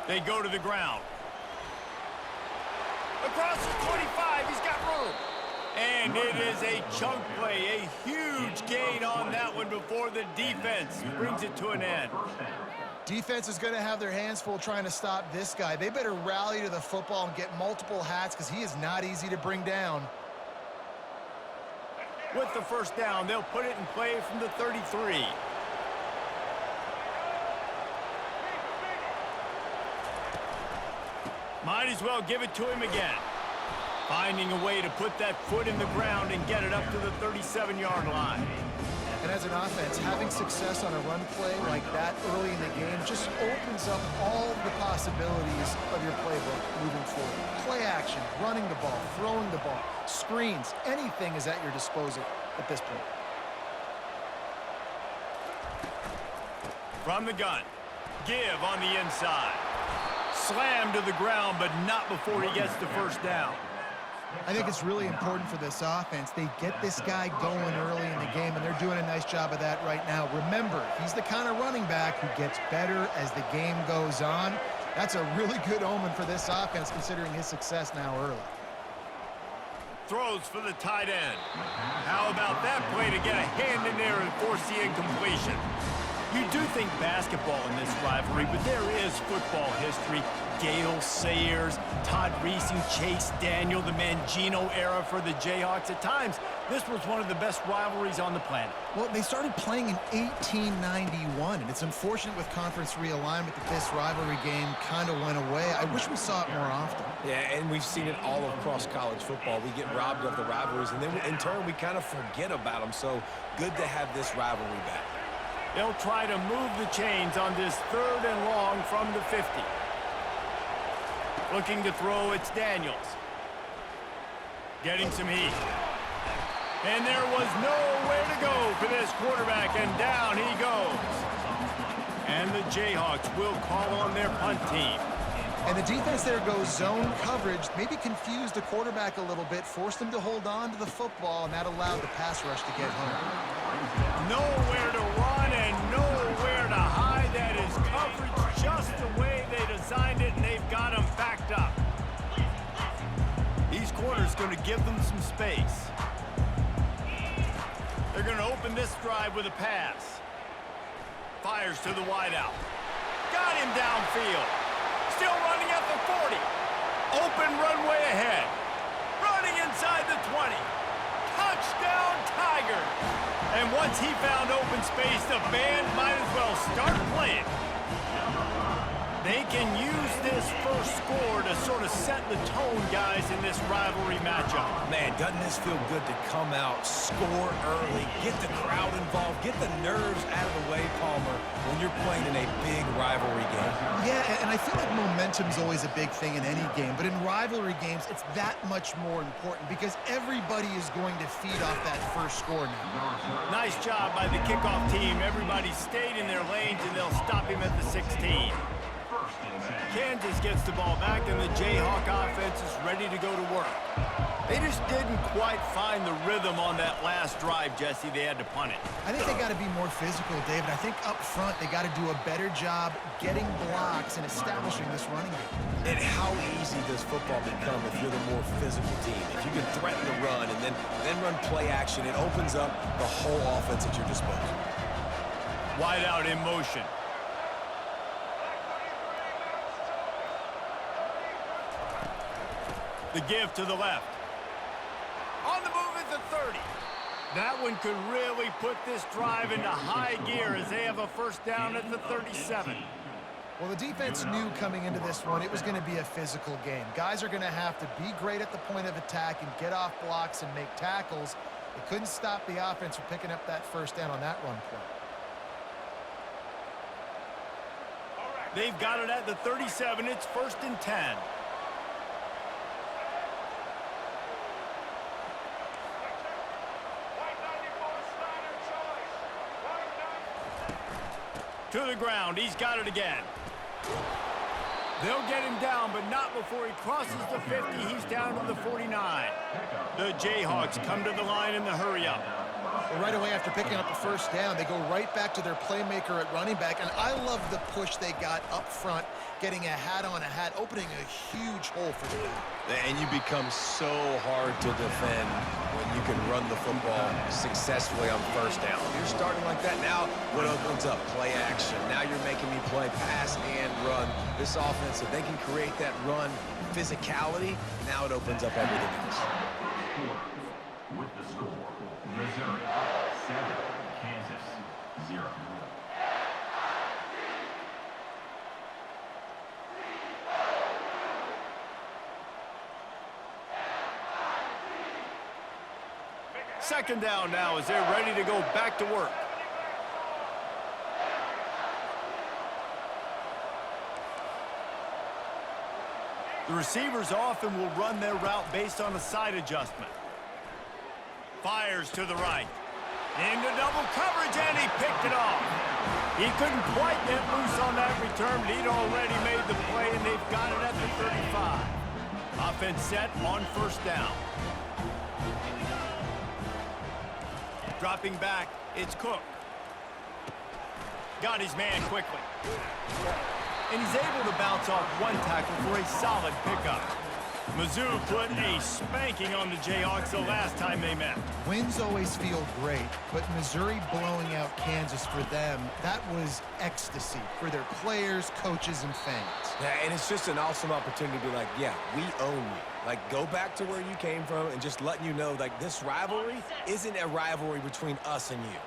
They go to the ground. Across the 25, he's got room. And it is a chunk play, a huge gain on that one before the defense brings it to an end. Defense is going to have their hands full trying to stop this guy. They better rally to the football and get multiple hats because he is not easy to bring down. With the first down, they'll put it in play from the 33. Might as well give it to him again. Finding a way to put that foot in the ground and get it up to the 37-yard line. And as an offense, having success on a run play like that early in the game just opens up all the possibilities of your playbook moving forward. Play action, running the ball, throwing the ball, screens, anything is at your disposal at this point. From the gun, give on the inside. Slam to the ground, but not before he gets the first down. I think it's really important for this offense. They get this guy going early in the game, and they're doing a nice job of that right now. Remember, he's the kind of running back who gets better as the game goes on. That's a really good omen for this offense, considering his success now early. Throws for the tight end. How about that play to get a hand in there and force the incompletion? You do think basketball in this rivalry, but there is football history. Gale Sayers, Todd Reesing, Chase Daniel, the Mangino era for the Jayhawks. At times, this was one of the best rivalries on the planet. Well, they started playing in 1891, and it's unfortunate with conference realignment that this rivalry game kind of went away. I wish we saw it more often. Yeah, and we've seen it all across college football. We get robbed of the rivalries, and then in turn, we kind of forget about them. So good to have this rivalry back. They'll try to move the chains on this 3rd and long from the 50. Looking to throw, it's Daniels. Getting some heat. And there was nowhere to go for this quarterback, and down he goes. And the Jayhawks will call on their punt team. And the defense there goes zone coverage, maybe confused the quarterback a little bit, forced him to hold on to the football, and that allowed the pass rush to get home. Nowhere to run and nowhere to hide. That is coverage just the way they designed it, and they've got him backed up. These corners going to give them some space. They're going to open this drive with a pass. Fires to the wideout. Got him downfield. Still running at the 40. Open runway ahead. Running inside the 20. Touchdown, Tigers. And once he found open space, the band might as well start playing. They can use this first score to sort of set the tone, guys, in this rivalry matchup. Man, doesn't this feel good to come out, score early, get the crowd involved, get the nerves out of the way, Palmer, when you're playing in a big rivalry game? Yeah, and I feel like momentum's always a big thing in any game, but in rivalry games, it's that much more important because everybody is going to feed off that first score now. Nice job by the kickoff team. Everybody stayed in their lanes, and they'll stop him at the 16. Kansas gets the ball back, and the Jayhawk offense is ready to go to work. They just didn't quite find the rhythm on that last drive, Jesse. They had to punt it. I think they got to be more physical, David. I think up front they got to do a better job getting blocks and establishing this running game. And how easy does football become if you're the more physical team? If you can threaten the run and then run play action, it opens up the whole offense at your disposal. Wide out in motion. The give to the left. On the move at the 30. That one could really put this drive into high gear as they have a first down at the 37. Well, the defense knew coming into this one it was going to be a physical game. Guys are going to have to be great at the point of attack and get off blocks and make tackles. They couldn't stop the offense from picking up that first down on that run play. They've got it at the 37. It's 1st and 10. To the ground. He's got it again. They'll get him down, but not before he crosses the 50. He's down to the 49. The Jayhawks come to the line in the hurry-up. Well, right away after picking up a first down, they go right back to their playmaker at running back, and I love the push they got up front, getting a hat on a hat, opening a huge hole for the back. And you become so hard to defend when you can run the football successfully on first down. You're starting like that now, what opens up? Play action. Now you're making me play pass and run. This offense, if they can create that run physicality, now it opens up everything else. With the score, Missouri 7, Kansas 0. Second down now as they're ready to go back to work. The receivers often will run their route based on a side adjustment. Fires to the right. Into double coverage, and he picked it off. He couldn't quite get loose on that return, but he'd already made the play, and they've got it at the 35. Offense set on first down. Dropping back, it's Cook. Got his man quickly. And he's able to bounce off one tackle for a solid pickup. Mizzou put a spanking on the Jayhawks the last time they met. Wins always feel great, but Missouri blowing out Kansas for them, that was ecstasy for their players, coaches, and fans. Yeah, and it's just an awesome opportunity to be like, yeah, we own you. Like, go back to where you came from and just letting you know, like, this rivalry isn't a rivalry between us and you.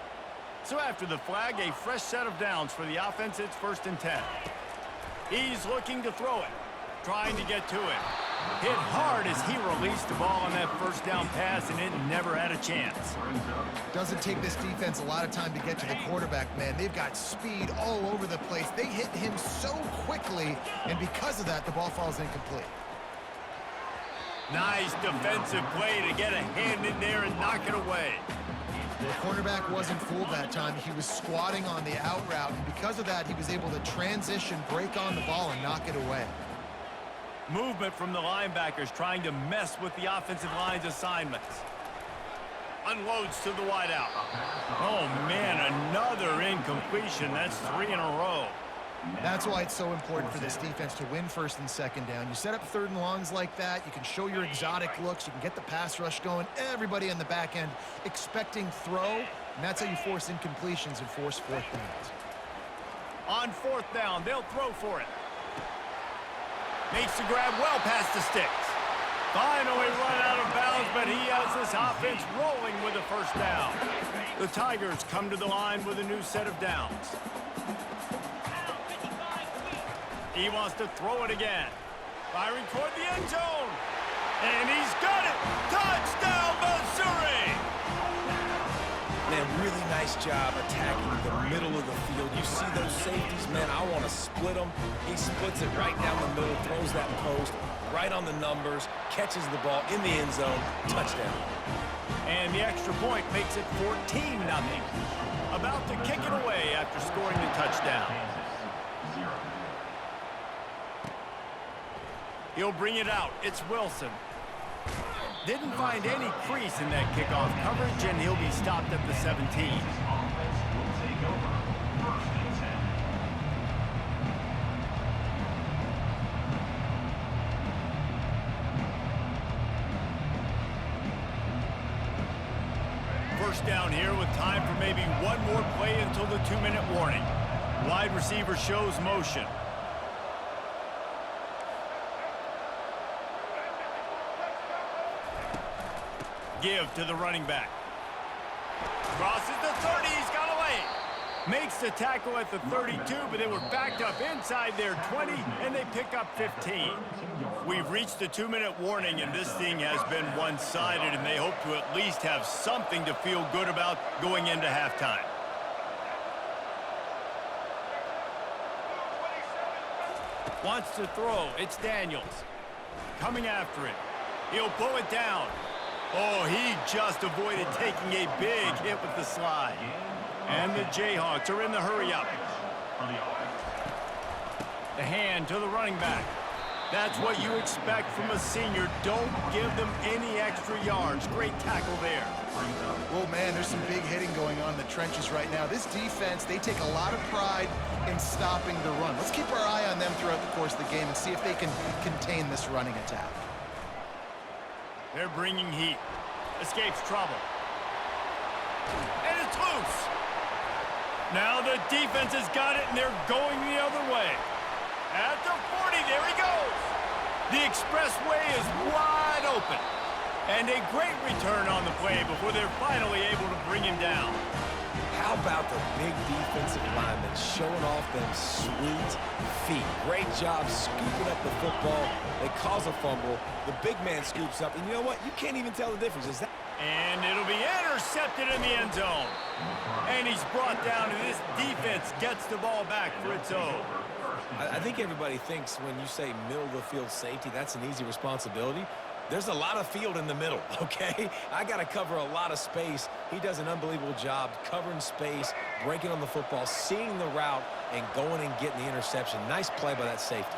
So after the flag, a fresh set of downs for the offense. It's 1st and 10. He's looking to throw it, trying to get to it. Hit hard as he released the ball on that first down pass, and it never had a chance. Doesn't take this defense a lot of time to get to the quarterback, man. They've got speed all over the place. They hit him so quickly, and because of that, the ball falls incomplete. Nice defensive play to get a hand in there and knock it away. The cornerback wasn't fooled that time. He was squatting on the out route, and because of that, he was able to transition, break on the ball, and knock it away. Movement from the linebackers trying to mess with the offensive line's assignments. Unloads to the wideout. Oh, man, another incompletion. That's 3 in a row. That's why it's so important for this defense to win 1st and 2nd down. You set up 3rd and longs like that, you can show your exotic looks, you can get the pass rush going, everybody on the back end expecting throw, and that's how you force incompletions and force 4th downs. On 4th down, they'll throw for it. Makes the grab well past the sticks. Finally run out of bounds, but he has this offense rolling with a 1st down. The Tigers come to the line with a new set of downs. He wants to throw it again. Firing toward the end zone. And he's got it. Touchdown, Missouri! Man, really nice job attacking the middle of the field. You see those safeties, man, I want to split them. He splits it right down the middle, throws that post, right on the numbers, catches the ball in the end zone, touchdown. And the extra point makes it 14-0. About to kick it away after scoring the touchdown. He'll bring it out. It's Wilson. Didn't find any crease in that kickoff coverage, and he'll be stopped at the 17. First down here with time for maybe one more play until the 2-minute warning. Wide receiver shows motion. Give to the running back. Crosses the 30, he's got away. Makes the tackle at the 32, but they were backed up inside their 20, and they pick up 15. We've reached the 2-minute warning, and this thing has been one-sided, and they hope to at least have something to feel good about going into halftime. Wants to throw. It's Daniels. Coming after it. He'll pull it down. Oh, he just avoided taking a big hit with the slide. And the Jayhawks are in the hurry-up. The hand to the running back. That's what you expect from a senior. Don't give them any extra yards. Great tackle there. Oh, man, there's some big hitting going on in the trenches right now. This defense, they take a lot of pride in stopping the run. Let's keep our eye on them throughout the course of the game and see if they can contain this running attack. They're bringing heat. Escapes trouble. And it's loose. Now the defense has got it, and they're going the other way. At the 40, there he goes. The expressway is wide open. And a great return on the play before they're finally able to bring him down. How about the big defensive lineman showing off them sweet feet? Great job scooping up the football. They cause a fumble. The big man scoops up, and you know what? You can't even tell the difference. Is that? And it'll be intercepted in the end zone. And he's brought down, and this defense gets the ball back for its own. I think everybody thinks when you say middle of the field safety, that's an easy responsibility. There's a lot of field in the middle, okay? I got to cover a lot of space. He does an unbelievable job covering space, breaking on the football, seeing the route, and going and getting the interception. Nice play by that safety.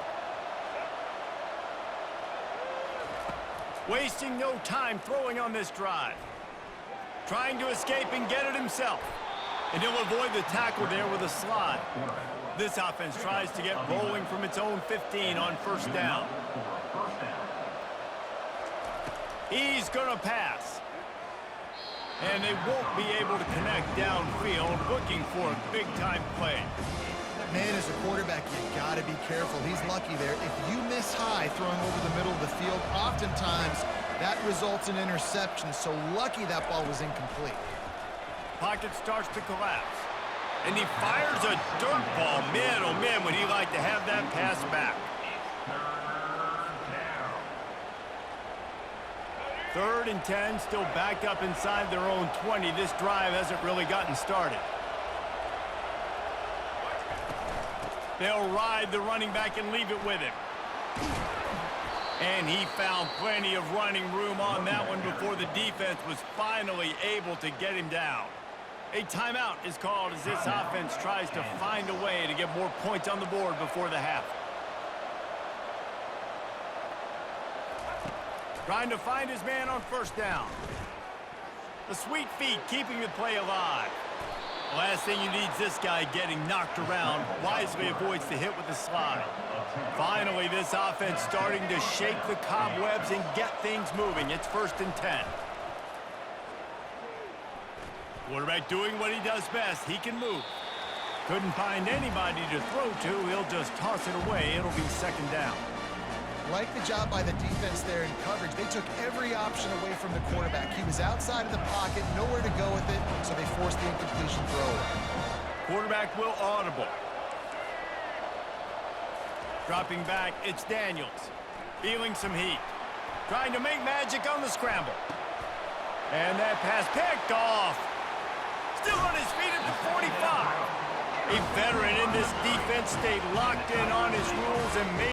Wasting no time throwing on this drive. Trying to escape and get it himself. And he'll avoid the tackle there with a slide. This offense tries to get rolling from its own 15 on first down. He's going to pass. And they won't be able to connect downfield, looking for a big-time play. Man, as a quarterback, you got to be careful. He's lucky there. If you miss high throwing over the middle of the field, oftentimes that results in interception. So lucky that ball was incomplete. Pocket starts to collapse. And he fires a dirt ball. Man, oh man, would he like to have that pass back. 3rd and 10, still backed up inside their own 20. This drive hasn't really gotten started. They'll ride the running back and leave it with him. And he found plenty of running room on that one before the defense was finally able to get him down. A timeout is called as this offense tries to find a way to get more points on the board before the half. Trying to find his man on first down. The sweet feet keeping the play alive. The last thing you need is this guy getting knocked around. Wisely avoids the hit with the slide. Finally, this offense starting to shake the cobwebs and get things moving. It's 1st and 10. Quarterback doing what he does best. He can move. Couldn't find anybody to throw to. He'll just toss it away. It'll be 2nd down. Like the job by the defense there in coverage. They took every option away from the quarterback. He was outside of the pocket, nowhere to go with it, so they forced the incompletion throw. Quarterback will audible. Dropping back, it's Daniels. Feeling some heat. Trying to make magic on the scramble. And that pass picked off. Still on his feet at the 45. A veteran in this defense stayed locked in on his rules and made